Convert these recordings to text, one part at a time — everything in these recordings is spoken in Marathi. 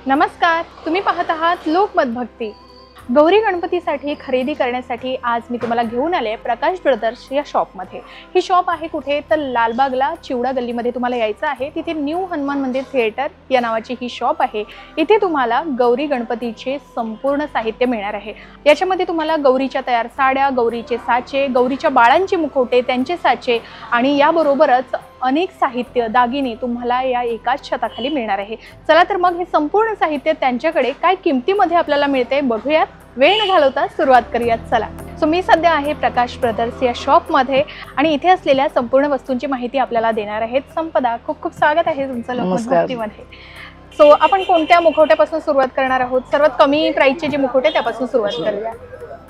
नमस्कार, तुम्ही पाहत आहात लोकमत भक्ती। गौरी गणपतीसाठी खरेदी करण्यासाठी आज मी तुम्हाला घेऊन आले प्रकाश ब्रदर्स या शॉपमध्ये। ही शॉप आहे कुठे तर लालबागला चिवडा गल्लीमध्ये तुम्हाला यायचं आहे। तिथे न्यू हनुमान मंदिर थिएटर या नावाची ही शॉप आहे। इथे तुम्हाला गौरी गणपतीचे संपूर्ण साहित्य मिळणार आहे। याच्यामध्ये तुम्हाला गौरीच्या तयार साड्या, गौरीचे साचे, गौरीच्या बाळांचे मुखवटे, त्यांचे साचे आणि याबरोबरच अनेक साहित्य दागिने तुम्हाला या एकाच छताखाली मिळणार आहे। चला तर मग हे संपूर्ण साहित्य त्यांच्याकडे काय किमतीमध्ये आपल्याला मिळते बघूयात। वेळ न घालवता सुरुवात करूयात चला। सो मी सध्या आहे प्रकाश ब्रदर्स या शॉपमध्ये आणि इथे असलेल्या संपूर्ण वस्तूंची माहिती आपल्याला देणार आहेत संपदा। खूप खूप स्वागत आहे तुमचं लोकमत भक्तीमध्ये। सो आपण कोणत्या मुखवट्यापासून सुरुवात करणार आहोत? सर्वात कमी प्राइसचे जे मुखवटे त्यापासून सुरुवात करूया।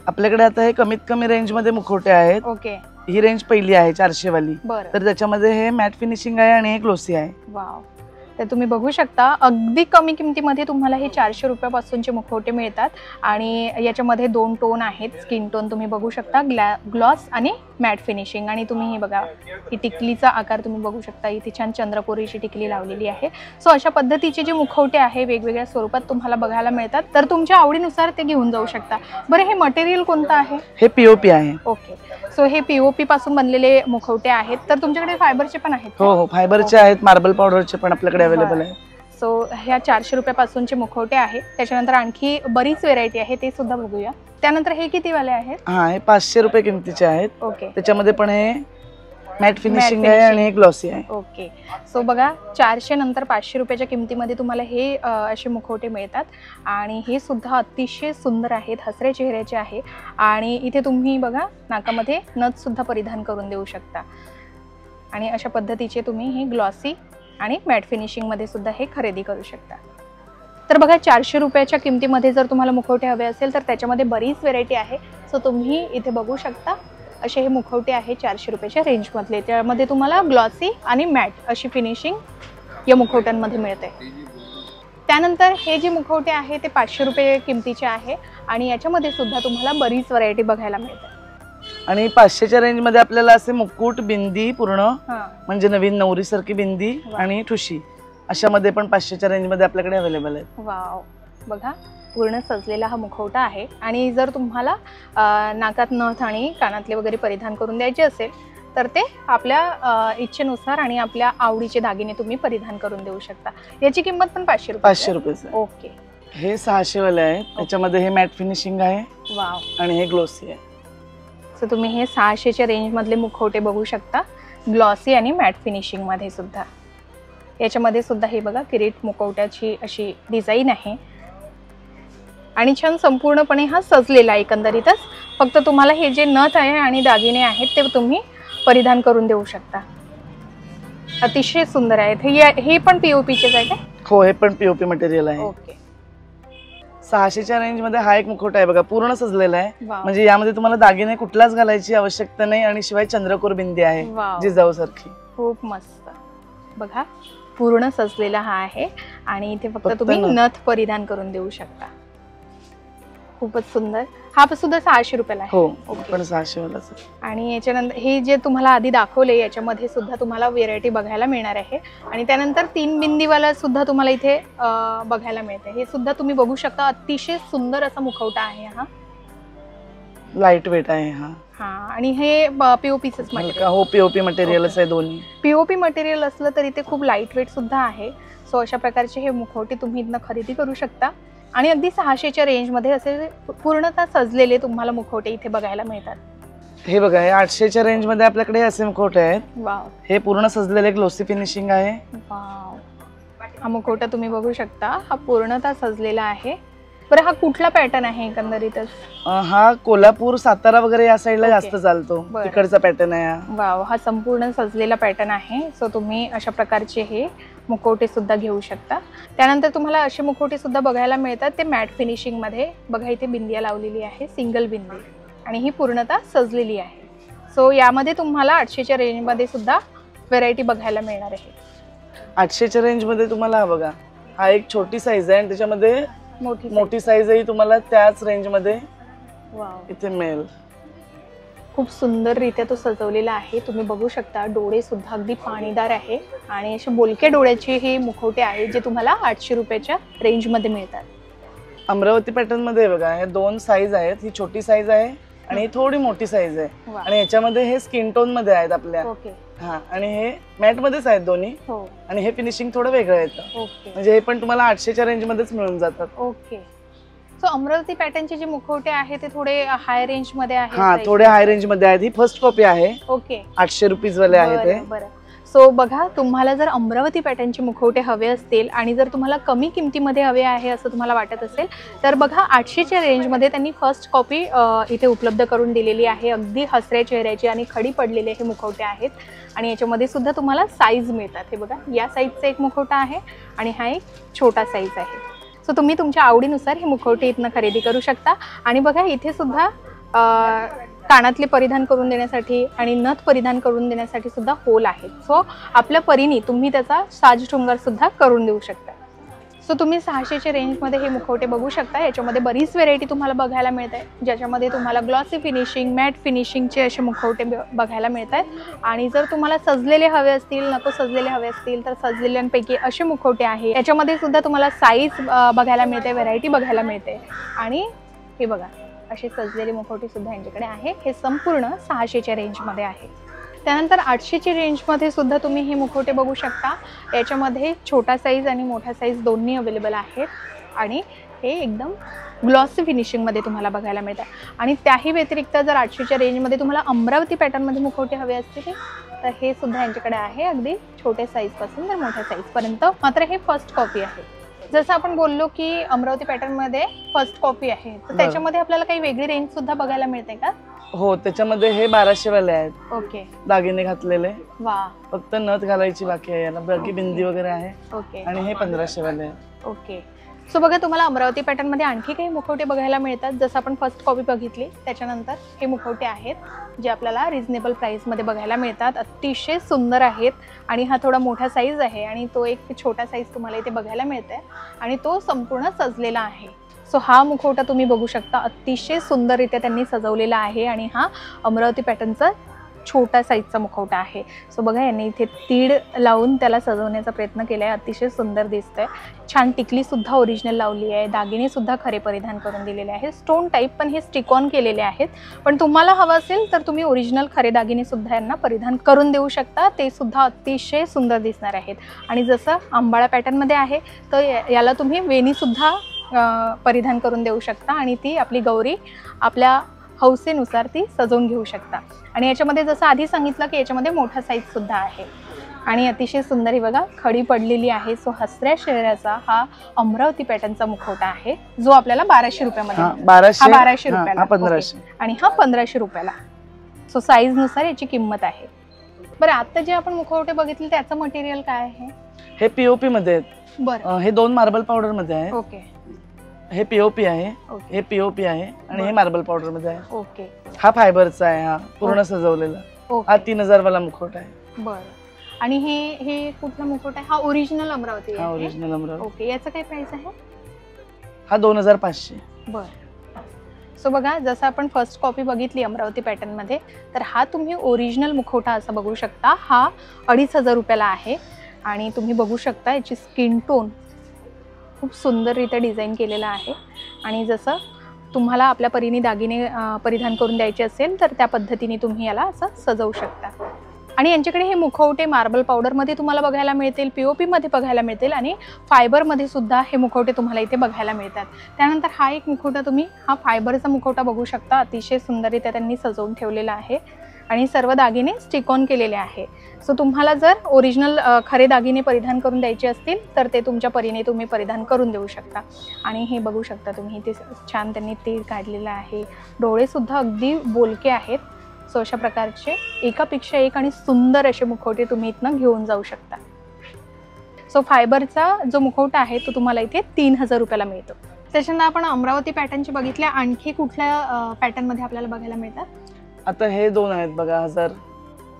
आपल्याकडे आता हे कमीत कमी रेंज मध्ये मुखवटे आहेत। ओके, ही रेंज पहिली आहे 400 वाली। तर त्याच्यामध्ये हे मॅट फिनिशिंग आहे आणि हे ग्लोसी आहे। वाव, तर तुम्ही बघू शकता अगदी कमी किमतीमध्ये तुम्हाला हे 400 रुपयापासूनचे मुखवटे मिळतात आणि याच्यामध्ये दोन टोन आहेत। स्किन टोन तुम्ही बघू शकता, ग्लॉस आणि मॅट फिनिशिंग। आणि तुम्ही हे बघा, ही टिकलीचा आकार तुम्ही बघू शकता, इथे छान चंद्रकोरीची टिकली लावलेली आहे। सो अशा पद्धतीचे जे मुखवटे आहे वेगवेगळ्या स्वरूपात तुम्हाला बघायला मिळतात, तर तुमच्या आवडीनुसार ते घेऊन जाऊ शकता। बरं, हे मटेरियल कोणतं आहे? हे पीओपी आहे। ओके, सो हे पीओपी पासून बनलेले मुखवटे आहेत। तर तुमच्याकडे फायबरचे पण आहेत? हो हो, फायबरचे आहेत, मार्बल पावडरचे पण आपल्याकडे अवेलेबल आहे। सो ह्या 400 रुपयापासूनचे मुखवटे आहेत। त्याच्यानंतर आणखी बरीच व्हेरायटी आहे, ते सुद्धा बघूया। त्यानंतर हे किती वाले आहेत? हा, हे 500 रुपये किमतीचे आहेत। ओके, त्याच्यामध्ये पण हे मॅट फिनिशिंग आहे आणि हे ग्लॉसी आहे। ओके, सो बघा 400 नंतर 500 रुपयाच्या किमतीमध्ये तुम्हाला हे असे मुखवटे मिळतात आणि हे सुद्धा अतिशय सुंदर आहेत, हसरे चेहऱ्याचे आहे। आणि इथे तुम्ही बघा नाकामध्ये नथ सुद्धा परिधान करून देऊ शकता आणि अशा पद्धतीचे तुम्ही हे ग्लॉसी आणि मॅट फिनिशिंग मध्ये सुद्धा हे खरेदी करू शकता। तर बघा 400 रुपयाच्या किमतीमध्ये जर तुम्हाला मुखवटे हवे असेल तर त्याच्यामध्ये बरीच व्हेरायटी आहे। सो तुम्ही इथे बघू शकता असे हे मुखवटे आहे 400 रुपयाच्या रेंजमधले। त्यामध्ये तुम्हाला ग्लॉसी आणि मॅट अशी फिनिशिंग या मुखवट्यांमध्ये मिळते। त्यानंतर हे जे मुखवटे आहे ते 500 रुपये किमतीचे आहे आणि याच्यामध्ये सुद्धा तुम्हाला बरीच व्हरायटी बघायला मिळते। आणि 500च्या रेंज मध्ये आपल्याला असे मुकुट, बिंदी पूर्ण म्हणजे नवीन नवरी सारखी बिंदी आणि ठुशी अशामध्ये पण 500च्या रेंज मध्ये आपल्याकडे अवेलेबल आहे। वाव, बघा पूर्ण सजलेला हा मुखवटा आहे। आणि जर तुम्हाला नाकात नथ आणि कानातले वगैरे परिधान करून द्यायचे असेल तर ते आपल्या इच्छेनुसार आणि आपल्या आवडीचे दागिने तुम्ही परिधान करून देऊ शकता। याची किंमत पण 500 रुपये। 500 रुपये। ओके, हे 600 वाले आहे। त्याच्यामध्ये हे मॅट फिनिशिंग आहे वाव आणि हे ग्लोसी आहे। सो तुम्ही हे 600च्या रेंज मधले मुखवटे बघू शकता, ग्लॉसी आणि मॅट फिनिशिंग मध्ये सुद्धा। याच्यामध्ये सुद्धा हे बघा किरीट मुखवट्याची अशी डिझाईन आहे आणि छान संपूर्णपणे हा सजलेला एकंदरीतच। फक्त तुम्हाला हे जे नथ आहे आणि दागिने आहेत ते तुम्ही परिधान करून देऊ शकता। अतिशय सुंदर आहेत। हे पण पीओपीचेच आहे का? हो, हे पण पीओपी मटेरियल आहे। ओके, 600च्या रेंज मध्ये हा एक मुखवटा आहे बघा, पूर्ण सजलेला आहे। वाव, म्हणजे यामध्ये तुम्हाला दागिने कुठलाच घालायची आवश्यकता नाही आणि शिवाय चंद्रकोर बिंदी आहे वाव, जिजाऊ सारखी। खूप मस्त। बघा पूर्ण सजलेला हा आहे आणि इथे फक्त तुम्ही नथ परिधान करून देऊ शकता। खूपच सुंदर। हा सुद्धा 600 रुपयाला आहे। हो, पण 600 वालाच आहे। आणि याच्यानंतर हे जे तुम्हाला आधी दाखवले याच्यामध्ये सुद्धा तुम्हाला व्हेरायटी बघायला मिळणार आहे। आणि त्यानंतर 3 बिंदीवाला सुद्धा तुम्हाला इथे बघायला मिळते। हे सुद्धा तुम्ही बघू शकता, अतिशय सुंदर असा मुखवटा आहे हा। लाईट वेट आहे हा। आणि हे पीओपीचंच मटेरियल? हो, पीओपी मटेरियलच आहे दोन्ही। पीओपी मटेरियल असलं तरी ते खूप लाईट वेट सुद्धा आहे। सो अशा प्रकारचे हे मुखवटे तुम्ही इथनं खरेदी करू शकता आणि अगदी 600च्या रेंजमध्ये असे पूर्णतः सजलेले तुम्हाला मुखवटे इथे बघायला मिळतात। हे बघा, हे 800च्या रेंज मध्ये आपल्याकडे असे मुखवटे आहेत। वाव, हे पूर्ण सजलेले ग्लोसी फिनिशिंग आहे। वाव, हा मुखवटा तुम्ही बघू शकता, हा पूर्णतः सजलेला आहे। बरं, हा कुठला पॅटर्न आहे एकंदरीतच? हा कोल्हापूर, सातारा वगैरे या साईडला जास्त चालतो, तिकडचा पॅटर्न आहे हा। वाव, हा संपूर्ण सजलेला पॅटर्न आहे। सो तुम्ही अशा प्रकारचे हे मुखवटे सुद्धा घेऊ शकता। त्यानंतर तुम्हाला असे मुखवटे सुद्धा बघायला मिळतात, ते मॅट फिनिशिंग मध्ये। बघा इथे बिंदिया लावलेली आहे, सिंगल बिंदी, आणि ही पूर्णतः सजलेली आहे। सो यामध्ये तुम्हाला 800च्या रेंज मध्ये सुद्धा व्हेरायटी बघायला मिळणार आहे। 800च्या रेंज मध्ये तुम्हाला हा बघा, हा एक छोटी साईज आहे आणि त्याच्यामध्ये मोठी साईज आहे तुम्हाला त्याच रेंज मध्ये इथे मिळेल। खूप सुंदररित्या तो सजवलेला आहे. तुम्ही बघू शकता डोळे सुद्धा अगदी पाणीदार आहे आणि असे बोलके डोळ्याचे हे मुखवटे आहे जे तुम्हाला 800 रुपयाच्या रेंजमध्ये मिळतात. अमरावती पॅटर्न मध्ये बघा हे 2 साईज आहेत. ही छोटी साईज आहे आणि ही थोडी मोठी साईज आहे आणि याच्यामध्ये हे स्किन टोन मध्ये आहेत आपल्या. हा आणि हे मॅट मध्येच आहेत दोन्ही. आणि हे फिनिशिंग थोडं वेगळं येतं. म्हणजे हे पण तुम्हाला 800च्या रेंज मध्येच मिळून जातात. ओके. सो अमरावती पॅटर्नचे जे मुखवटे आहे ते थोडे हाय रेंज मध्ये आहेत. हा थोडे हाय रेंज मध्ये आहेत. ही फर्स्ट कॉपी आहे. ओके. 800 रुपीज वाले आहेत ते. बरं. सो बघा, तुम्हाला जर अमरावती पॅटर्नचे मुखवटे हवे असतील आणि जर तुम्हाला कमी किमतीमध्ये हवे आहे असं तुम्हाला वाटत असेल तर बघा 800च्या रेंजमध्ये त्यांनी फर्स्ट कॉपी इथे उपलब्ध करून दिलेली आहे. अगदी हसऱ्या चेहऱ्याची आणि खडी पडलेले हे मुखवटे आहेत आणि याच्यामध्ये सुद्धा तुम्हाला साईज मिळतात. हे बघा, या साईजचा एक मुखवटा आहे आणि हा एक छोटा साईज आहे. सो तुम्ही तुमच्या आवडीनुसार हे मुखवटे इथनं खरेदी करू शकता. आणि बघा इथे सुद्धा कानातले परिधान करून देण्यासाठी आणि नथ परिधान करून देण्यासाठी सुद्धा होल आहेत. सो आपल्या परीने तुम्ही त्याचा साज शृंगार सुद्धा करून देऊ शकता. सो तुम्ही 600च्या रेंजमध्ये हे मुखवटे बघू शकता. याच्यामध्ये बरीच व्हेरायटी तुम्हाला बघायला मिळत आहे, ज्याच्यामध्ये तुम्हाला ग्लॉसी फिनिशिंग, मॅट फिनिशिंगचे असे मुखवटे बघायला मिळत आहेत. आणि जर तुम्हाला सजलेले हवे असतील, नको सजलेले हवे असतील तर सजलेल्यांपैकी असे मुखवटे आहे. याच्यामध्ये सुद्धा तुम्हाला साईज बघायला मिळते, व्हेरायटी बघायला मिळते. आणि हे बघा, असे सजलेले मुखवटे सुद्धा यांच्याकडे आहे. हे संपूर्ण 600च्या रेंजमध्ये आहे. त्यानंतर 800ची रेंजमध्ये सुद्धा तुम्ही हे मुखवटे बघू शकता. याच्यामध्ये छोटा साईज आणि मोठा साईज दोन्ही अवेलेबल आहेत आणि हे एकदम ग्लॉसी फिनिशिंगमध्ये तुम्हाला बघायला मिळतात. आणि त्याही व्यतिरिक्त जर 800च्या रेंजमध्ये तुम्हाला अमरावती पॅटर्नमध्ये मुखवटे हवे असतील तर हे सुद्धा यांच्याकडे आहे, अगदी छोट्या साईजपासून तर मोठ्या साईजपर्यंत. मात्र हे फर्स्ट कॉपी आहे. जसं आपण बोललो की अमरावती पॅटर्नमध्ये फर्स्ट कॉपी आहे, तर त्याच्यामध्ये आपल्याला काही वेगळी रेंज सुद्धा बघायला मिळते का? हो, त्याच्यामध्ये हे 1200 वाले आहेत. ओके. दागिने घातलेले. वा. फक्त नथ घालायची बाकी आहे. याला बाकी बिंदी वगैरे आहे. ओके. आणि हे 1500 वाले आहेत. ओके. सो बघा, तुम्हाला अमरावती पॅटर्नमध्ये आणखी काही मुखवटे बघायला मिळतात. जसं आपण फर्स्ट कॉपी बघितली, त्याच्यानंतर हे मुखवटे आहेत जे आपल्याला रिझनेबल प्राईसमध्ये बघायला मिळतात. अतिशय सुंदर आहेत आणि हा थोडा मोठा साईज आहे आणि तो एक छोटा साईज तुम्हाला इथे बघायला मिळतोय आणि तो संपूर्ण सजलेला आहे. सो हा मुखवटा तुम्ही बघू शकता, अतिशय सुंदररित्या त्यांनी सजवलेला आहे आणि हा अमरावती पॅटर्नचा छोटा साईजचा मुखवटा आहे. सो बघा, यांनी इथे तीड लावून त्याला सजवण्याचा प्रयत्न केला आहे. अतिशय सुंदर दिसतंय. छान टिकली सुद्धा ओरिजिनल लावली आहे. दागिने सुद्धा खरे परिधान करून दिलेले आहे. स्टोन टाईप पण हे स्टिक ऑन केलेले आहेत. पण तुम्हाला हवं असेल तर तुम्ही ओरिजिनल खरे दागिने सुद्धा यांना परिधान करून देऊ शकता. ते सुद्धा अतिशय सुंदर दिसणार आहेत. आणि जसं अंबाळा पॅटर्नमध्ये आहे तर याला तुम्ही वेणी सुद्धा परिधान करून देऊ शकता आणि ती आपली गौरी आपल्या हौसेनुसार ती सजवून घेऊ शकता. आणि याच्यामध्ये जसं आधी सांगितलं की याच्यामध्ये मोठा साईज सुद्धा आहे आणि अतिशय सुंदर ही बघा खडी पडलेली आहे. सो हसऱ्या चेहऱ्याचा हा अमरावती पॅटर्नचा मुखवटा आहे जो आपल्याला 1200 रुपयामध्ये. 1200 रुपयाला. 1500 आणि हा 1500 रुपयाला. सो साईज नुसार याची किंमत आहे. बरं, आता जे आपण मुखवटे बघितले त्याचं मटेरियल काय आहे? हे पीओपी मध्ये आहेत. बरं. हे 2 मार्बल पावडर मध्ये आहे. ओके. हे पीओपी आहे. हे पीओपी आहे आणि हे मार्बल पावडर मध्ये आहे. ओके. हा फायबरचा आहे. हा पूर्ण सजवलेला. हा 3000 वाला मुखवटा आहे. बरं. आणि हे कुठला मुखवटा आहे? हा ओरिजिनल अमरावती आहे. हा ओरिजिनल अमरावती. ओके. याचं काय प्राइस आहे? हा 2500. बरं. सो बघा, जसं आपण फर्स्ट कॉपी बघितली अमरावती पॅटर्न मध्ये तर हा तुम्ही ओरिजिनल मुखवटा असा बघू शकता. हा 2500 रुपयाला आहे आणि तुम्ही बघू शकता याची स्किन टोन खूप सुंदररित्या डिझाईन केलेला आहे. आणि जसं तुम्हाला आपल्या परीने दागिने परिधान करून द्यायचे असेल तर त्या पद्धतीने तुम्ही याला असं सजवू शकता. आणि यांच्याकडे हे मुखवटे मार्बल पावडरमध्ये तुम्हाला बघायला मिळतील, पीओपीमध्ये बघायला मिळतील आणि फायबरमध्ये सुद्धा हे मुखवटे तुम्हाला इथे बघायला मिळतात. त्यानंतर हा एक मुखवटा तुम्ही हा फायबरचा मुखवटा बघू शकता. अतिशय सुंदररित्या त्यांनी सजवून ठेवलेला आहे आणि सर्व दागिने स्टिक ऑन केलेले आहे. सो तुम्हाला जर ओरिजिनल खरे दागिने परिधान करून द्यायचे असतील तर ते तुमच्या परीने तुम्ही परिधान करून देऊ शकता. आणि हे बघू शकता तुम्ही इथे छान त्यांनी तीळ काढलेलं आहे. डोळे सुद्धा अगदी बोलके आहेत. सो अशा प्रकारचे एकापेक्षा एक आणि सुंदर असे मुखवटे तुम्ही इथनं घेऊन जाऊ शकता. सो फायबरचा जो मुखवटा आहे तो तुम्हाला इथे 3000 रुपयाला मिळतो. त्याच्यानंतर आपण अमरावती पॅटर्नचे बघितल्या. आणखी कुठल्या पॅटर्नमध्ये आपल्याला बघायला मिळतात? आता हे 2 आहेत बघा,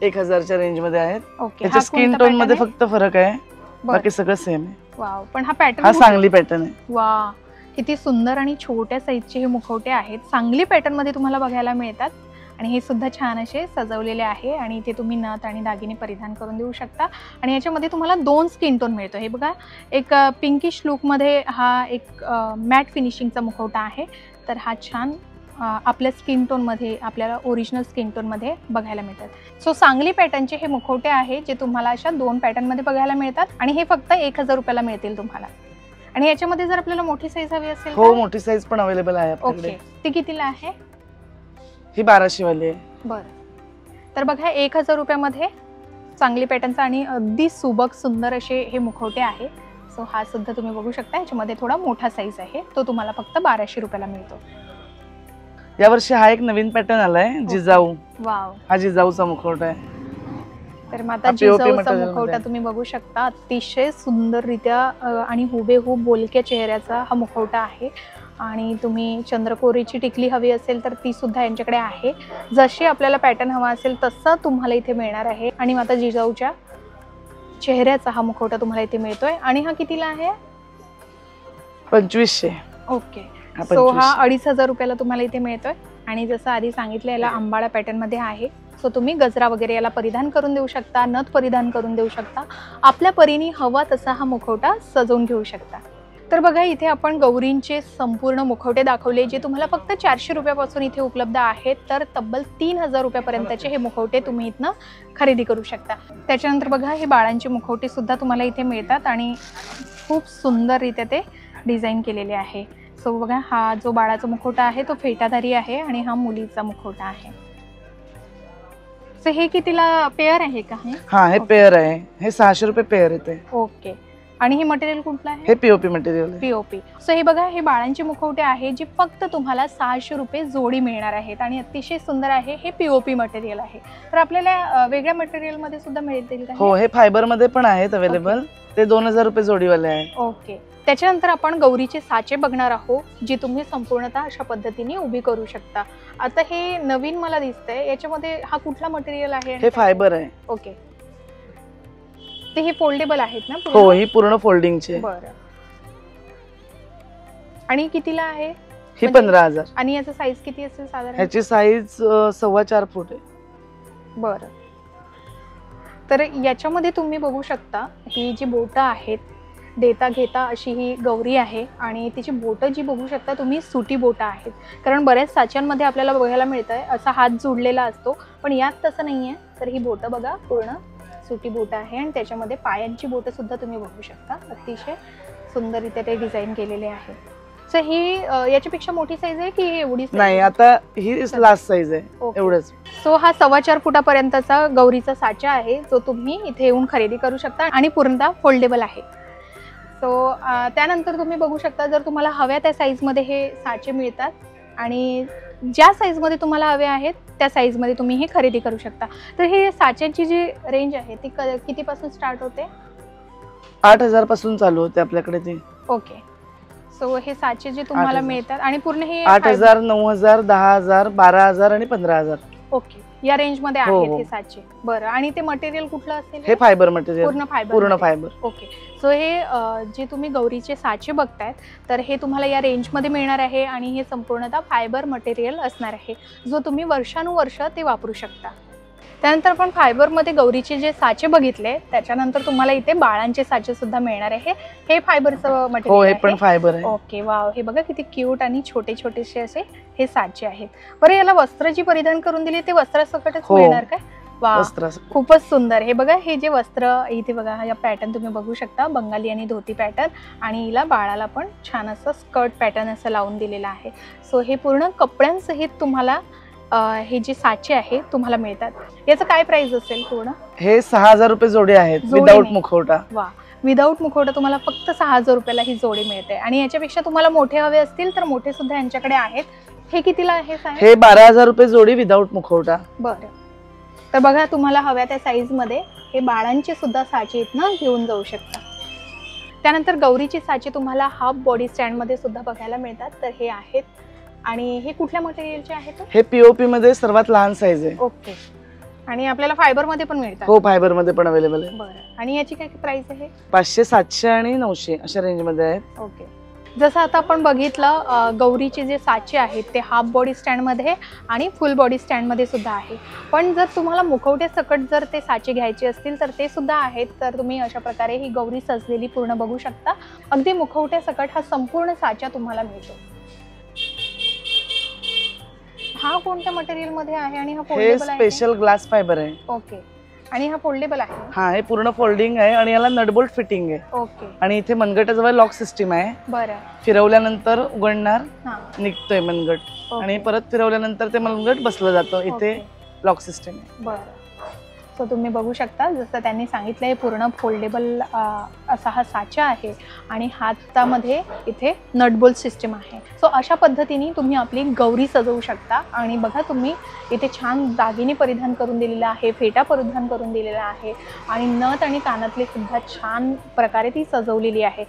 1000च्या रेंज मध्ये आहेत. ओके. याच्या स्किन टोन मध्ये फक्त फरक आहे, बाकी सगळं सेम आहे. वाव. पण हा पॅटर्न हा सांगली पॅटर्न आहे. वा, किती सुंदर आणि छोट्या साईजचे हे मुखवटे आहेत. सांगली पॅटर्न मध्ये तुम्हाला बघायला मिळतात आणि हे सुद्धा छान असे सजवलेले आहे आणि इथे तुम्ही नथ आणि दागिने परिधान करून देऊ शकता. आणि याच्यामध्ये तुम्हाला 2 स्किन टोन मिळतो. हे बघा, एक पिंकिश लुकमध्ये हा एक मॅट फिनिशिंगचा मुखवटा आहे. तर हा छान आपल्या स्किन टोनमध्ये, आपल्याला ओरिजिनल स्किन टोनमध्ये बघायला मिळतात. सो सांगली पॅटर्नचे हे मुखवटे आहे जे तुम्हाला अशा 2 पॅटर्नमध्ये बघायला मिळतात आणि हे फक्त 1000 रुपयाला मिळतील तुम्हाला. आणि याच्यामध्ये जर आपल्याला मोठी साईज हवी असेल हो, मोठी साईज पण अवेलेबल आहे आपल्याकडे. ओके, ती कितीला आहे? ही 1200 वाली आहे. बरं, तर बघा 1000 रुपयामध्ये सांगली पॅटर्नचा आणि अगदी सुबक सुंदर असे हे मुखवटे आहे. सो हा सुद्धा तुम्ही बघू शकता. याच्यामध्ये थोडा मोठा साईज आहे, तो तुम्हाला फक्त 1200 रुपयाला मिळतो. यावर्षी हा एक नवीन पॅटर्न आलाय, जिजाऊ. वाव, हा जिजाऊचा मुखवटा आहे. तर माता जिजाऊचा मुखवटा तुम्ही बघू शकता. अतिशय सुंदररित्या आणि हुबेहूब बोलक्या चेहऱ्याचा हा मुखवटा आहे. आणि तुम्ही चंद्रकोरीची टिकली हवी असेल तर ती सुद्धा यांच्याकडे आहे. जशी आपल्याला पॅटर्न हवा असेल तसा तुम्हाला इथे मिळणार आहे. आणि माता जिजाऊच्या चेहऱ्याचा हा मुखवटा तुम्हाला इथे मिळतोय. आणि हा कितीला आहे? 2500. ओके, सो हा 2500 रुपयाला तुम्हाला इथे मिळतोय. आणि जसं आधी सांगितलं, याला आंबाडा पॅटर्न मध्ये आहे. सो तुम्ही गजरा वगैरे याला परिधान करून देऊ शकता, नथ परिधान करून देऊ शकता. आपल्या परीने हवा तसा हा मुखवटा सजवून घेऊ शकता. तर बघा, इथे आपण गौरींचे संपूर्ण मुखवटे दाखवले जे तुम्हाला फक्त 400 रुपयापासून इथे उपलब्ध आहेत. तर तब्बल 3000 रुपयापर्यंतचे हे मुखवटे तुम्ही इथनं खरेदी करू शकता. त्याच्यानंतर बघा, हे बाळांचे मुखवटे सुद्धा तुम्हाला इथे मिळतात आणि खूप सुंदररित्या ते डिझाईन केलेले आहे. सो बघा, हा जो बाळाचा मुखवटा आहे तो फेटाधारी आहे आणि हा मुलीचा मुखवटा आहे. सो हे कितीला पेअर आहे का? हा, हे पेअर आहे. हे 600 रुपये पेअर येते. ओके, आणि हे मटेरियल कुठलं आहे? हे पीओपी मटेरियल आहे. पीओपी. सो हे बघा, हे बाळांचे मुखवटे आहे जे फक्त तुम्हाला 600 रुपये जोडी मिळणार आहेत आणि अतिशय सुंदर आहे. हे पीओपी मटेरियल आहे. तर आपल्याला वेगळ्या मटेरियल मध्ये सुद्धा मिळतील का? हो, हे फायबर मध्ये पण आहेत अवेलेबल. ते 2000 रुपये जोडीवाले आहेत. ओके, त्याच्यानंतर आपण गौरीचे साचे बघणार आहोत जे तुम्ही संपूर्णतः अशा पद्धतीने उभी करू शकता. आता हे नवीन मला दिसतंय, याच्यामध्ये हा कुठला मटेरियल आहे? हे फायबर आहे. ओके, ते हे फोल्डेबल आहेत ना? हो, ही पूर्ण फोल्डिंगची. बरं, आणि कितीला आहे? ही 15000. आणि याचा साईज किती असेल साधारण? ह्याची साईज 4.25 फूट आहे. बरं, तर याच्यामध्ये तुम्ही बघू शकता ही जी बोटं आहेत, देता घेता अशी ही गौरी आहे. आणि तिची बोटं जी बघू शकता तुम्ही, सुटी बोटं आहेत. कारण बऱ्याच साच्यांमध्ये आपल्याला बघायला मिळतंय असा हात जोडलेला असतो, पण यात तसं नाहीये. तर ही बोटं बघा, पूर्ण सुटी बोटं आहे आणि त्याच्यामध्ये पायांची बोटं सुद्धा तुम्ही बघू शकता. अतिशय सुंदररित्या ते डिझाईन केलेले आहे. सो ही याच्यापेक्षा मोठी साईज आहे की एवढी? नाही, आता ही लास्ट साईज आहे, एवढंच. सो हा 4.25 फुटापर्यंतचा गौरीचा साचा आहे जो तुम्ही इथे येऊन खरेदी करू शकता आणि पूर्णतः फोल्डेबल आहे. सो त्यानंतर तुम्ही बघू शकता, जर तुम्हाला हव्या त्या साईजमध्ये हे साचे मिळतात आणि ज्या साईजमध्ये तुम्हाला हवे आहेत त्या साईजमध्ये तुम्ही हे खरेदी करू शकता. तर हे साच्यांची जी रेंज आहे ती कितीपासून स्टार्ट होते? 8000 पासून चालू होते आपल्याकडे ते. ओके, सो हे साचे जे तुम्हाला मिळतात आणि पूर्ण हे 8000, 9000, 10000, 12000 आणि 15000. ओके, या रेंज मध्ये आहेत हे साचे. बरं, आणि ते मटेरियल कुठलं असेल? हे फायबर मटेरियल, पूर्ण फायबर. फायबर. ओके, सो हे जे तुम्ही गौरीचे साचे बघतायत तर हे तुम्हाला या रेंज मध्ये मिळणार आहे आणि हे संपूर्णतः फायबर मटेरियल असणार आहे जो तुम्ही वर्षानुवर्ष ते वापरू शकता. त्यानंतर आपण फायबरमध्ये गौरीचे जे साचे बघितले, त्याच्यानंतर तुम्हाला इथे बाळांचे साचे सुद्धा मिळणार आहे. हे फायबरचं मटेरियल. हो, हे पण फायबर आहे. ओके, वाव, हे बघा किती क्यूट आणि छोटे छोटेसे असे हे साचे आहेत. बरं, याला वस्त्र जी परिधान करून दिली ते वस्त्रासकटच मिळणार काय? वा, खूपच सुंदर. हे बघा, हे जे वस्त्र इथे बघा, हा पॅटर्न तुम्ही बघू शकता, बंगाली आणि धोती पॅटर्न. आणि हिला बाळाला पण छान असं स्कर्ट पॅटर्न असं लावून दिलेलं आहे. सो हे पूर्ण कपड्यांसहित तुम्हाला हे जे साचे आहे तुम्हाला मिळतात. याचं काय प्राइस असेल पूर्ण? हे 6000 रुपये जोडी आहेत विदाउट मुखवटा. वा, विदाउट मुखवटा तुम्हाला फक्त 6000 रुपयाला ही जोडी मिळते. आणि याच्यापेक्षा तुम्हाला मोठे हवे असतील तर मोठे सुद्धा यांच्याकडे आहेत. हे कितीला आहे? हे 12000 रुपये जोडी विदाउट मुखवटा. बरं, तर बघा, तुम्हाला हव्या त्या साईज मध्ये हे बाळांचे सुद्धा साचे इथनं घेऊन जाऊ शकता. त्यानंतर गौरीचे साचे तुम्हाला हाफ बॉडी स्टँड मध्ये सुद्धा बघायला मिळतात. तर हे आहेत. आणि हे कुठल्या मटेरियलचे आहेत? हे पीओपी मध्ये सर्वात लहान साईज आहे. ओके, आणि आपल्याला फायबर मध्ये पण मिळतात? हो, फायबर मध्ये पण अवेलेबल आहे. बरं, आणि याची काय प्राइस आहे? 500, 700 आणि 900 अशा रेंज मध्ये आहेत. ओके, जसं आता आपण बघितलं गौरीचे जे साचे आहेत ते हाफ बॉडी स्टँडमध्ये आणि फुल बॉडी स्टँडमध्ये सुद्धा आहे. पण जर तुम्हाला मुखवटे सकट जर ते साचे घ्यायचे असतील तर ते सुद्धा आहेत. तर तुम्ही अशा प्रकारे ही गौरी सजलेली पूर्ण बघू शकता. अगदी मुखवटे सकट हा संपूर्ण साचा तुम्हाला मिळतो. हा कोणत्या मटेरियलमध्ये आहे आणि हा फोल्डेबल आहे? स्पेशल ग्लास फायबर आहे. ओके. आणि हा फोल्डेबल आहे? हा, हे पूर्ण फोल्डिंग आहे आणि याला नट बोल्ट फिटिंग आहे. ओके. आणि इथे मनगटाजवळ लॉक सिस्टीम आहे. बरं. फिरवल्यानंतर उघडणार, निघतोय मनगट आणि परत फिरवल्यानंतर ते मनगट बसलं जातं. इथे लॉक सिस्टीम आहे. बरं. सो तुम्ही बघू शकता जसं त्यांनी सांगितलं हे पूर्ण फोल्डेबल असा हा साचा आहे आणि हातामध्ये इथे नटबोल्ट सिस्टीम आहे. सो अशा पद्धतीने तुम्ही आपली गौरी सजवू शकता. आणि बघा तुम्ही इथे छान दागिने परिधान करून दिलेला आहे, फेटा परिधान करून दिलेला आहे आणि नथ आणि कानातले सुद्धा छान प्रकारे ती सजवलेली आहे.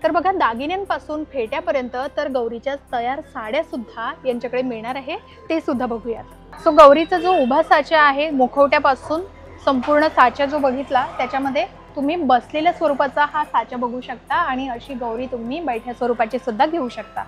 तर बघा दागिन्यांपासून फेट्यापर्यंत तर गौरीच्या तयार साड्या सुद्धा यांच्याकडे मिळणार आहे, ते सुद्धा बघूयात. सो गौरीचा जो उभा साचा आहे मुखवट्यापासून संपूर्ण साचा जो बघितला त्याच्यामध्ये तुम्ही बसलेल्या स्वरूपाचा हा साचा बघू शकता आणि अशी गौरी तुम्ही बैठ्या स्वरूपाची सुद्धा घेऊ शकता.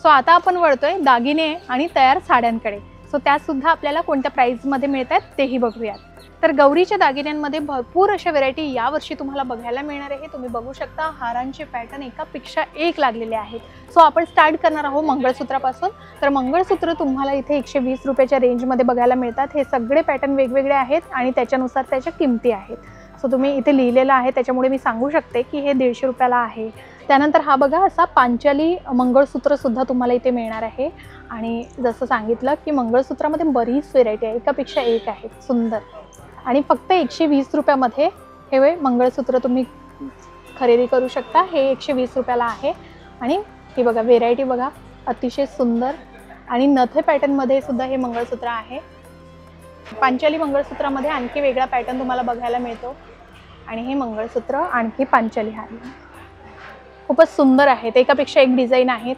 सो आता आपण वळतोय दागिने आणि तयार साड्यांकडे. सो त्या सुद्धा आपल्याला कोणत्या प्राइसमध्ये मिळतात तेही बघूयात. तर गौरीच्या दागिन्यांमध्ये भरपूर अशा व्हरायटी यावर्षी तुम्हाला बघायला मिळणार आहे. तुम्ही बघू शकता हारांचे पॅटर्न एकापेक्षा एक लागलेले आहेत. सो आपण स्टार्ट करणार आहोत मंगळसूत्रापासून. तर मंगळसूत्र तुम्हाला इथे 120 रुपयाच्या रेंजमध्ये बघायला मिळतात. हे सगळे पॅटर्न वेगवेगळे आहेत आणि त्याच्यानुसार त्याच्या किमती आहेत. सो तुम्ही इथे लिहिलेलं आहे त्याच्यामुळे मी सांगू शकते की हे 150 रुपयाला आहे. त्यानंतर हा बघा असा पांचाली मंगळसूत्र सुद्धा तुम्हाला इथे मिळणार आहे. आणि जसं सांगितलं की मंगळसूत्रामध्ये बरीच व्हेरायटी आहे, एकापेक्षा एक आहेत सुंदर. आणि फक्त 120 रुपयामध्ये हे मंगळसूत्र तुम्ही खरेदी करू शकता. हे 120 रुपयाला आहे. आणि हे बघा व्हेरायटी बघा अतिशय सुंदर आणि नथे पॅटर्नमध्ये सुद्धा हे मंगळसूत्र आहे. पांचाली मंगळसूत्रामध्ये आणखी वेगळा पॅटर्न तुम्हाला बघायला मिळतो. आणि हे मंगळसूत्र आणखी पांचाली हार खूपच सुंदर आहेत, एकापेक्षा एक डिझाईन आहेत.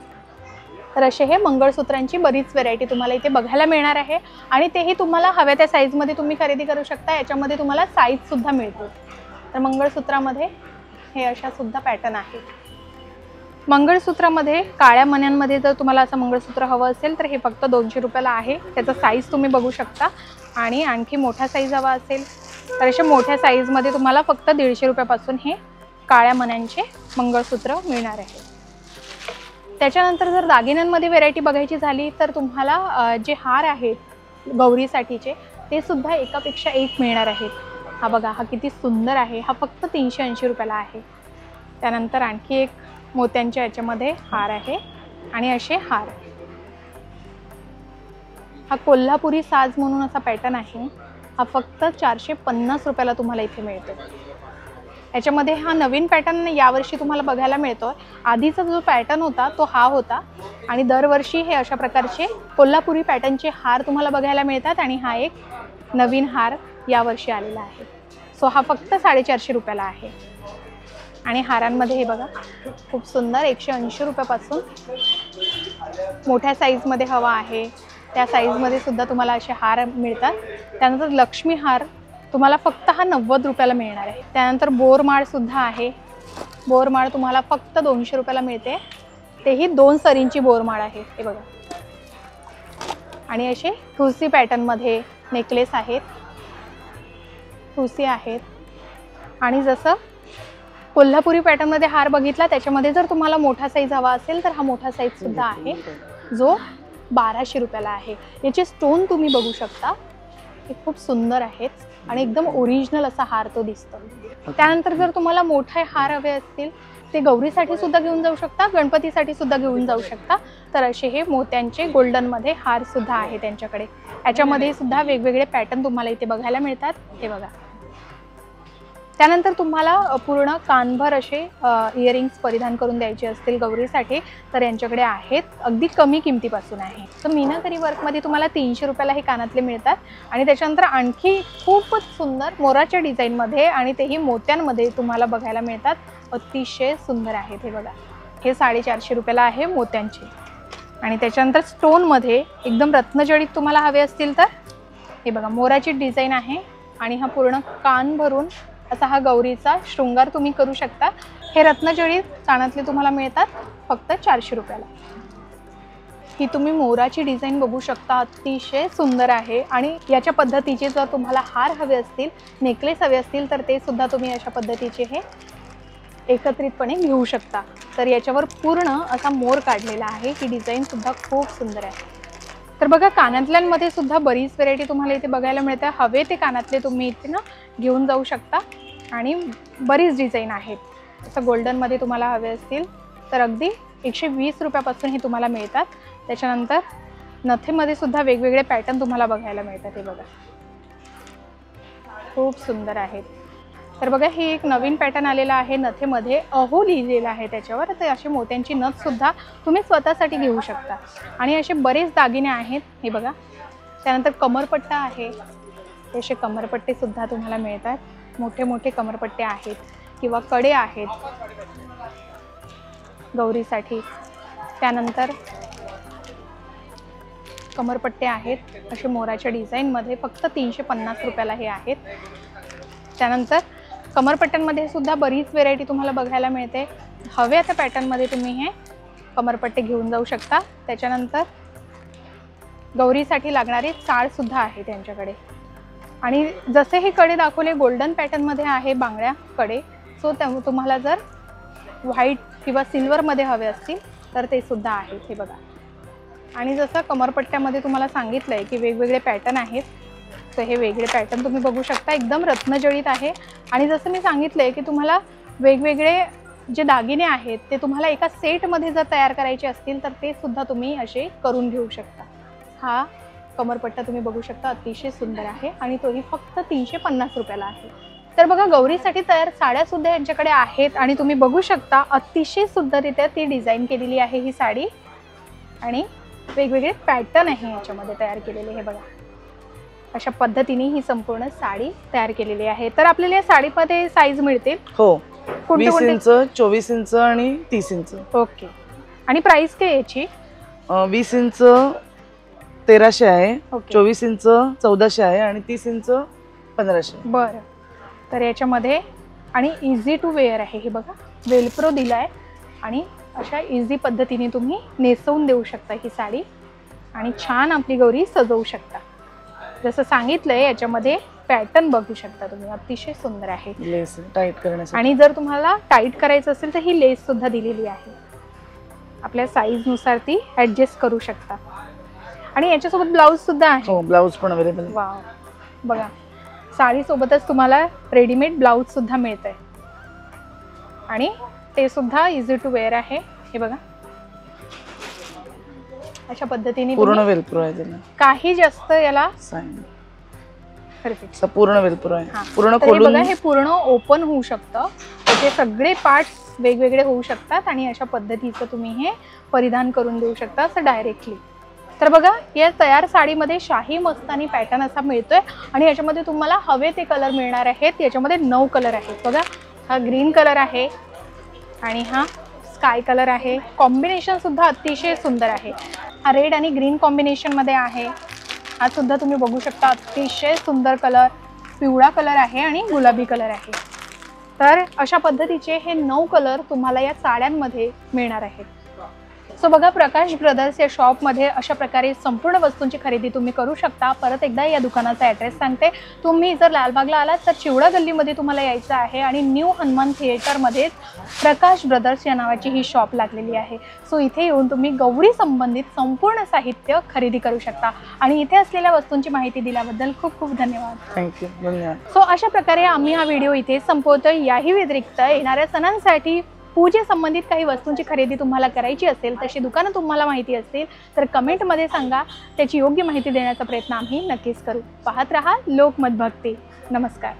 तर असे हे मंगळसूत्रांची बरीच व्हेरायटी तुम्हाला इथे बघायला मिळणार आहे. आणि तेही तुम्हाला हव्या त्या साईजमध्ये तुम्ही खरेदी करू शकता. याच्यामध्ये तुम्हाला साईजसुद्धा मिळतो. तर मंगळसूत्रामध्ये हे अशा सुद्धा पॅटर्न आहेत. मंगळसूत्रामध्ये काळ्या मण्यांमध्ये जर तुम्हाला असं मंगळसूत्र हवं असेल तर हे फक्त 200 रुपयाला आहे. त्याचा साईज तुम्ही बघू शकता. आणि आणखी मोठा साईज हवा असेल तर अशा मोठ्या साईजमध्ये तुम्हाला फक्त 150 रुपयापासून हे काळ्या मण्यांचे मंगळसूत्र मिळणार आहे. त्याच्यानंतर जर दागिन्यांमध्ये व्हेरायटी बघायची झाली तर तुम्हाला जे हार आहेत गौरीसाठीचे ते सुद्धा एकापेक्षा एक मिळणार आहेत. हा बघा हा किती सुंदर आहे. हा फक्त 380 रुपयाला आहे. त्यानंतर आणखी एक मोत्यांच्या याच्यामध्ये हार आहे आणि असे हार. हा कोल्हापुरी साज म्हणून असा पॅटर्न आहे. हा फक्त 450 रुपयाला तुम्हाला इथे मिळतो. याच्यामध्ये हा नवीन पॅटर्न यावर्षी तुम्हाला बघायला मिळतो. आधीचा जो पॅटर्न होता तो हा होता आणि दरवर्षी हे अशा प्रकारचे कोल्हापुरी पॅटर्नचे हार तुम्हाला बघायला मिळतात. आणि हा एक नवीन हार यावर्षी आलेला आहे. सो हा फक्त 450 रुपयाला आहे. आणि हारांमध्ये हे बघा खूप सुंदर 180 रुपयापासून मोठ्या साईजमध्ये हवा आहे त्या साईजमध्ये सुद्धा तुम्हाला असे हार मिळतात. त्यानंतर लक्ष्मी हार तुम्हाला फक्त हा 90 रुपयाला मिळणार आहे. त्यानंतर बोरमाळ सुद्धा आहे. बोरमाळ तुम्हाला फक्त 200 रुपयाला मिळते. तेही 2 सरींची बोरमाळ आहे. हे बघा. आणि असे ठुसी पॅटर्नमध्ये नेकलेस आहेत, ठुसी आहेत. आणि जसं कोल्हापुरी पॅटर्नमध्ये हार बघितला त्याच्यामध्ये जर तुम्हाला मोठा साईज हवा असेल तर हा मोठा साईज सुद्धा आहे जो 1200 रुपयाला आहे. याचे स्टोन तुम्ही बघू शकता, हे खूप सुंदर आहेत आणि एकदम ओरिजिनल असा हार तो दिसतो. त्यानंतर जर तुम्हाला मोठे हार हवे असतील ते गौरीसाठी सुद्धा घेऊन जाऊ शकता, गणपतीसाठी सुद्धा घेऊन जाऊ शकता. तर असे हे मोत्यांचे गोल्डनमध्ये हार सुद्धा आहे त्यांच्याकडे. याच्यामध्ये सुद्धा वेगवेगळे पॅटर्न तुम्हाला इथे बघायला मिळतात. हे बघा. त्यानंतर तुम्हाला पूर्ण कानभर असे इयरिंग्स परिधान करून द्यायचे असतील गौरीसाठी तर यांच्याकडे आहेत. अगदी कमी किमतीपासून आहे. तर मीनाकरी वर्कमध्ये तुम्हाला 300 रुपयाला हे कानातले मिळतात. आणि त्याच्यानंतर आणखी खूपच सुंदर मोराच्या डिझाईनमध्ये आणि तेही मोत्यांमध्ये तुम्हाला बघायला मिळतात. अतिशय सुंदर आहेत. हे बघा. हे 450 रुपयाला आहे मोत्यांचे. आणि त्याच्यानंतर स्टोनमध्ये एकदम रत्नजडित तुम्हाला हवे असतील तर हे बघा मोराची डिझाईन आहे. आणि हा पूर्ण कान भरून असा हा गौरीचा शृंगार तुम्ही करू शकता. हे रत्नजडित कानातले तुम्हाला मिळतात. फक्त 400 रुपयाला. ही तुम्ही मोराची डिझाईन बघू शकता, अतिशय सुंदर आहे. आणि याच्या पद्धतीचे जर तुम्हाला हार हवे असतील, नेकलेस हवे असतील तर ते सुद्धा तुम्ही अशा पद्धतीचे हे एकत्रितपणे घेऊ शकता. तर याच्यावर पूर्ण असा मोर काढलेला आहे. ही डिझाईन सुद्धा खूप सुंदर आहे. तर बघा कानातल्यांमध्ये सुद्धा बरीच व्हेरायटी तुम्हाला इथे बघायला मिळते. हवे ते कानातले तुम्ही इथे ना घेऊन जाऊ शकता आणि बरीच डिझाईन आहेत. असं गोल्डनमध्ये तुम्हाला हवे असतील तर अगदी 120 रुपयापासून हे तुम्हाला मिळतात. त्याच्यानंतर नथेमध्ये सुद्धा वेगवेगळे पॅटर्न तुम्हाला बघायला मिळतात. हे बघा खूप सुंदर आहेत. तर बघा हे एक नवीन पॅटर्न आलेला आहे. नथेमध्ये अहो लिहिलेलं आहे त्याच्यावर. तर अशी मोत्यांची नथ सुद्धा तुम्ही स्वतःसाठी घेऊ शकता. आणि असे बरेच दागिने आहेत. हे बघा. त्यानंतर कमरपट्टा आहे. असे कमरपट्टे सुद्धा तुम्हाला मिळतात. मोठे मोठे कमरपट्टे आहेत किंवा कडे आहेत गौरीसाठी. त्यानंतर कमरपट्टे आहेत असे मोराच्या डिझाईनमध्ये, फक्त 350 रुपयाला हे आहेत. त्यानंतर कमरपट्ट्यांमध्ये सुद्धा बरीच व्हेरायटी तुम्हाला बघायला मिळते. हव्या त्या पॅटर्नमध्ये तुम्ही हे कमरपट्टे घेऊन जाऊ शकता. त्याच्यानंतर गौरीसाठी लागणारे चाळसुद्धा आहे त्यांच्याकडे. आणि जसे हे कडे दाखवले गोल्डन पॅटर्नमध्ये आहे बांगड्या कडे. सो तुम्हाला जर व्हाईट किंवा सिल्वरमध्ये हवे असतील तर ते सुद्धा आहेत. हे बघा. आणि जसं कमरपट्ट्यामध्ये तुम्हाला सांगितलं आहे की वेगवेगळे पॅटर्न आहेत. तर हे वेगळे पॅटर्न तुम्ही बघू शकता. एकदम रत्नजडित आहे. आणि जसं मी सांगितलं आहे की तुम्हाला वेगवेगळे जे दागिने आहेत ते तुम्हाला एका सेटमध्ये जर तयार करायचे असतील तर ते सुद्धा तुम्ही असे करून घेऊ शकता. हा कमरपट्टा तुम्ही बघू शकता, अतिशय सुंदर आहे आणि तोही फक्त 350 रुपयाला आहे. तर बघा गौरीसाठी तयार साड्यासुद्धा यांच्याकडे आहेत. आणि तुम्ही बघू शकता अतिशय सुंदररित्या ती डिझाईन केलेली आहे ही साडी. आणि वेगवेगळे पॅटर्न आहे याच्यामध्ये तयार केलेले. हे बघा अशा पद्धतीने ही संपूर्ण साडी तयार केलेली आहे. तर आपल्याला या साडीमध्ये साईज मिळतील. हो, 20 इंच, 24 इंच आणि 30 इंच. ओके. आणि प्राइस काय याची? 20 इंच 1300 आहे, 24 इंच 1400 आहे आणि 30 इंच 1500. बरं. तर याच्यामध्ये आणि इझी टू वेअर आहे. हे बघा वेलप्रो दिलाय आणि अशा इझी पद्धतीने तुम्ही नेसवून देऊ शकता ही साडी आणि छान आपली गौरी सजवू शकता. जसं सांगितलंय याच्यामध्ये पॅटर्न बघू शकता तुम्ही, अतिशय सुंदर आहे. लेस टाईट करण्यासाठी. आणि जर तुम्हाला टाईट करायचं असेल तर ही लेस सुद्धा दिलेली आहे. आपल्या साईज नुसार ती ऍडजस्ट करू शकता. आणि याच्यासोबत ब्लाऊज सुद्धा आहे. हो, ब्लाऊज पण अवेलेबल. वाव. बघा साडी सोबतच तुम्हाला रेडीमेड ब्लाऊज सुद्धा मिळतंय आणि ते सुद्धा इझी टू वेअर आहे. हे बघा अशा पद्धतीने पूर्ण वेलप्रो आहे त्याला. काही जास्त याला परफेक्ट पूर्ण वेलप्रो आहे. पूर्ण खोलून बघा हे पूर्ण ओपन होऊ शकतं. त्याचे सगळे पार्ट्स वेगवेगळे होऊ शकतात आणि अशा पद्धतीचं तुम्ही हे परिधान करून देऊ शकता असं डायरेक्टली. तर बघा या तयार साडीमध्ये शाही मस्तानी पॅटर्न असा मिळतोय आणि याच्यामध्ये तुम्हाला हवे ते कलर मिळणार आहेत. याच्यामध्ये 9 कलर आहेत. बघा हा ग्रीन कलर आहे आणि हा स्काय कलर आहे. कॉम्बिनेशन सुद्धा अतिशय सुंदर आहे. हा रेड आणि ग्रीन कॉम्बिनेशन मध्ये आहे. हा सुद्धा तुम्ही बघू शकता अतिशय सुंदर कलर. पिवळा कलर आहे आणि गुलाबी कलर आहे. तर अशा पद्धतीचे हे 9 कलर तुम्हाला या साड्यांमध्ये मिळणार आहेत. सो बघा प्रकाश ब्रदर्स या शॉपमध्ये अशा प्रकारे संपूर्ण वस्तूंची खरेदी तुम्ही करू शकता. परत एकदा या दुकानाचा ॲड्रेस सांगते. तुम्ही जर लालबागला आलात तर चिवडा गल्लीमध्ये तुम्हाला यायचं आहे आणि न्यू हनुमान थिएटरमध्येच प्रकाश ब्रदर्स या नावाची ही शॉप लागलेली आहे. सो इथे येऊन तुम्ही गौरी संबंधित संपूर्ण साहित्य खरेदी करू शकता. आणि इथे असलेल्या वस्तूंची माहिती दिल्याबद्दल खूप खूप धन्यवाद. थँक्यू. धन्यवाद. सो अशा प्रकारे आम्ही हा व्हिडिओ इथे संपवतोय. याही व्यतिरिक्त येणाऱ्या सणांसाठी पूजे संबंधित काही वस्तूंची खरेदी तुम्हाला करायची असेल, तशी दुकानं तुम्हाला माहिती असतील तर कमेंटमध्ये सांगा. त्याची योग्य माहिती देण्याचा प्रयत्न आम्ही नक्कीच करू. पाहत रहा लोकमत भक्ती. नमस्कार.